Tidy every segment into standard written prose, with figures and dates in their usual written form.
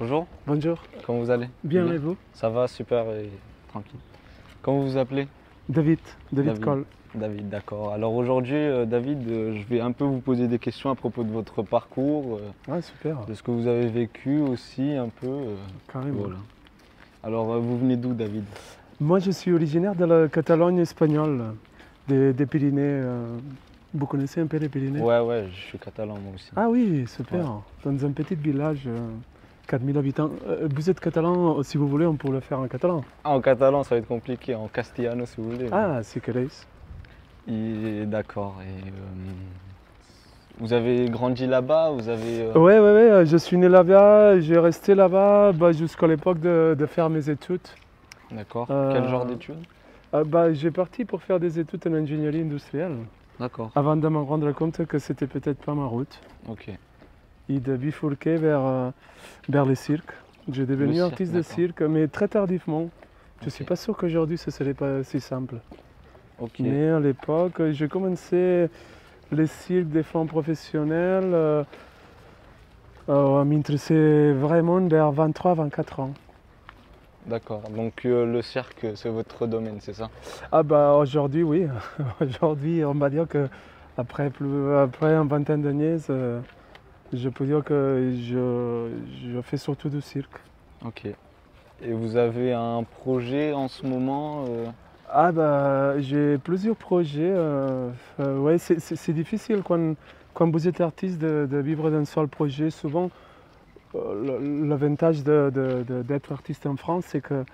Bonjour, Bonjour, comment vous allez? bien et vous? Ça va, super et tranquille. Comment vous vous appelez? David David. Cole. David, d'accord. Alors aujourd'hui, David, je vais un peu vous poser des questions à propos de votre parcours, Ah super, de ce que vous avez vécu aussi un peu. carrément. Voilà. Alors vous venez d'où, David? Moi je suis originaire de la Catalogne espagnole, des Pyrénées. Vous connaissez un peu les Pyrénées? Ouais, je suis catalan moi aussi. Ah oui, super. Ouais. Dans un petit village, 4000 habitants. Vous êtes catalan, si vous voulez, on peut le faire en catalan. Ah, en catalan, ça va être compliqué, en castellano si vous voulez. Ah, si queréis. D'accord. Et vous avez grandi là-bas? Vous avez. Ouais, je suis né là-bas, j'ai resté là-bas jusqu'à l'époque de faire mes études. D'accord. Euh, Quel genre d'études? J'ai parti pour faire des études en ingénierie industrielle, D'accord. avant de me rendre compte que c'était peut-être pas ma route. Ok. Et de bifurquer vers le cirque. J'ai devenu cirque, artiste de d'accord. cirque, mais très tardivement. Je ne suis Ok. pas sûr qu'aujourd'hui ce serait pas si simple. Ok. Mais à l'époque, j'ai commencé les cirques des femmes professionnelles à m'intéresser vraiment vers 23-24 ans. D'accord, donc le cirque, c'est votre domaine, c'est ça? Ah bah aujourd'hui oui, aujourd'hui on va dire que après une vingtaine d'années, je peux dire que je fais surtout du cirque. Ok. Et vous avez un projet en ce moment Ah bah j'ai plusieurs projets. Ouais, c'est difficile quand vous êtes artiste de vivre d'un seul projet. Souvent, l'avantage d'être artiste en France, c'est que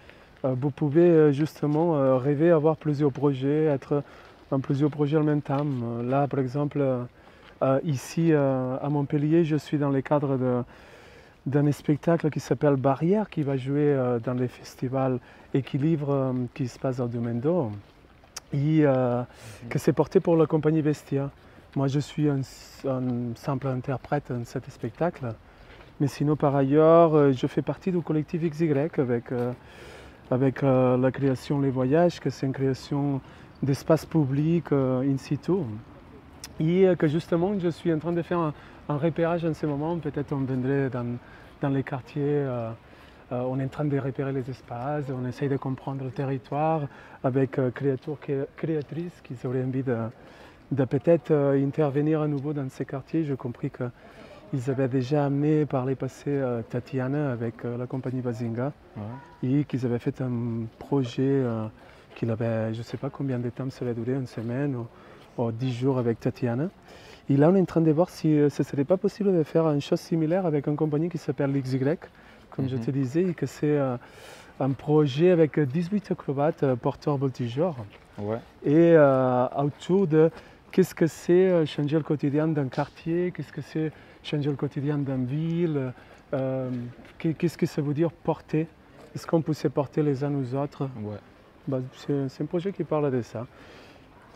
vous pouvez justement rêver, avoir plusieurs projets, être en plusieurs projets en même temps. Là, par exemple, ici à Montpellier, je suis dans le cadre d'un spectacle qui s'appelle Barrière, qui va jouer dans les festivals Équilibre qui se passe à Domaine-d'Or, et que c'est porté pour la compagnie Vestia. Moi, je suis un simple interprète dans ce spectacle. Mais sinon, par ailleurs, je fais partie du collectif XY avec la création Les Voyages, que c'est une création d'espace public in situ. Et que justement, je suis en train de faire un repérage en ce moment. Peut-être on viendrait dans les quartiers. On est en train de repérer les espaces, on essaye de comprendre le territoire avec créatrices qui auraient envie de peut-être intervenir à nouveau dans ces quartiers. J'ai compris que ils avaient déjà amené par les passés Tatiana avec la compagnie Bazinga, et qu'ils avaient fait un projet qu'il avait, je ne sais pas combien de temps ça allait durer, une semaine ou 10 jours avec Tatiana. Et là, on est en train de voir si ce ne serait pas possible de faire une chose similaire avec une compagnie qui s'appelle l'XY, comme je te disais, et que c'est un projet avec 18 acrobates porteurs voltigeurs. Ouais. Et autour de qu'est-ce que c'est changer le quotidien d'un quartier, qu'est-ce que c'est changer le quotidien d'une ville, qu'est-ce que ça veut dire porter, est-ce qu'on peut se porter les uns aux autres. Ouais. C'est un projet qui parle de ça.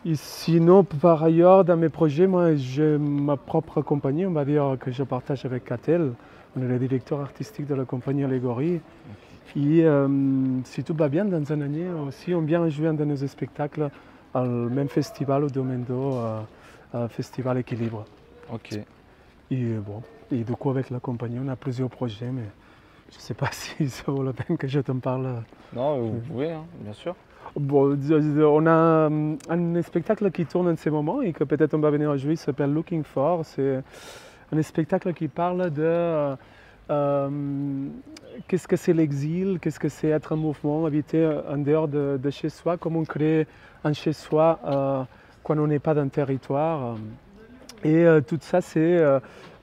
Et sinon, par ailleurs, dans mes projets, moi j'ai ma propre compagnie, on va dire, que je partage avec Catel. On est le directeur artistique de la compagnie Allégorie. Et si tout va bien, dans une année aussi, on vient jouer un de nos spectacles au même festival au Domaine-d'Or, Festival Équilibre. Ok. Et bon, et du coup avec la compagnie, on a plusieurs projets, mais je ne sais pas si ça vaut la peine que je t'en parle. Non, vous pouvez, hein, bien sûr. Bon, on a un spectacle qui tourne en ce moment et que peut-être on va venir jouer, il s'appelle Looking For. C'est un spectacle qui parle de qu'est-ce que c'est l'exil, qu'est-ce que c'est être en mouvement, habiter en dehors de chez soi, comment on crée un chez soi quand on n'est pas dans le territoire. Et tout ça, c'est,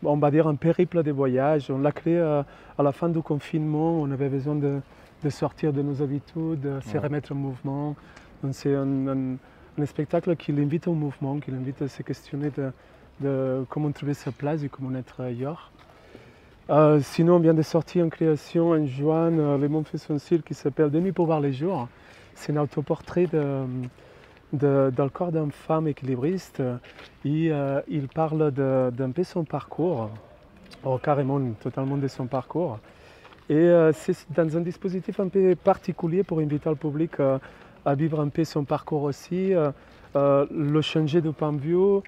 on va dire, un périple de voyage. On l'a créé à la fin du confinement. On avait besoin de sortir de nos habitudes, de se remettre en mouvement. Donc, c'est un spectacle qui l'invite au mouvement, qui l'invite à se questionner de comment trouver sa place et comment être ailleurs. Sinon, on vient de sortir en création en juin Le Monde fait son cirque qui s'appelle De nuit pour voir les jours. C'est un autoportrait dans le corps d'une femme équilibriste, et il parle d'un peu son parcours, carrément totalement de son parcours. Et c'est dans un dispositif un peu particulier pour inviter le public à vivre un peu son parcours aussi, le changer de point de vue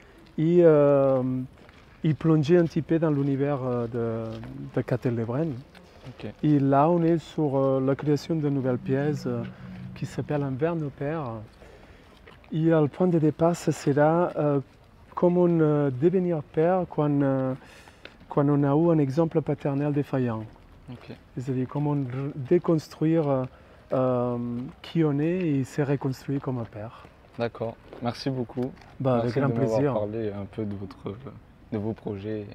et plonger un petit peu dans l'univers de Catel Lebren. Ok. Et là, on est sur la création d'une nouvelle pièce qui s'appelle Un verre de père. Et le point de départ, ça sera comment devenir père quand on a eu un exemple paternel défaillant. Ok. C'est-à-dire comment déconstruire qui on est et se reconstruire comme un père. D'accord. Merci beaucoup. Bah, avec Merci grand de m'avoir plaisir. parlé un peu de vos projets.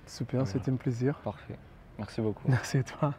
Super, Voilà. c'était un plaisir. Parfait. Merci beaucoup. Merci à toi.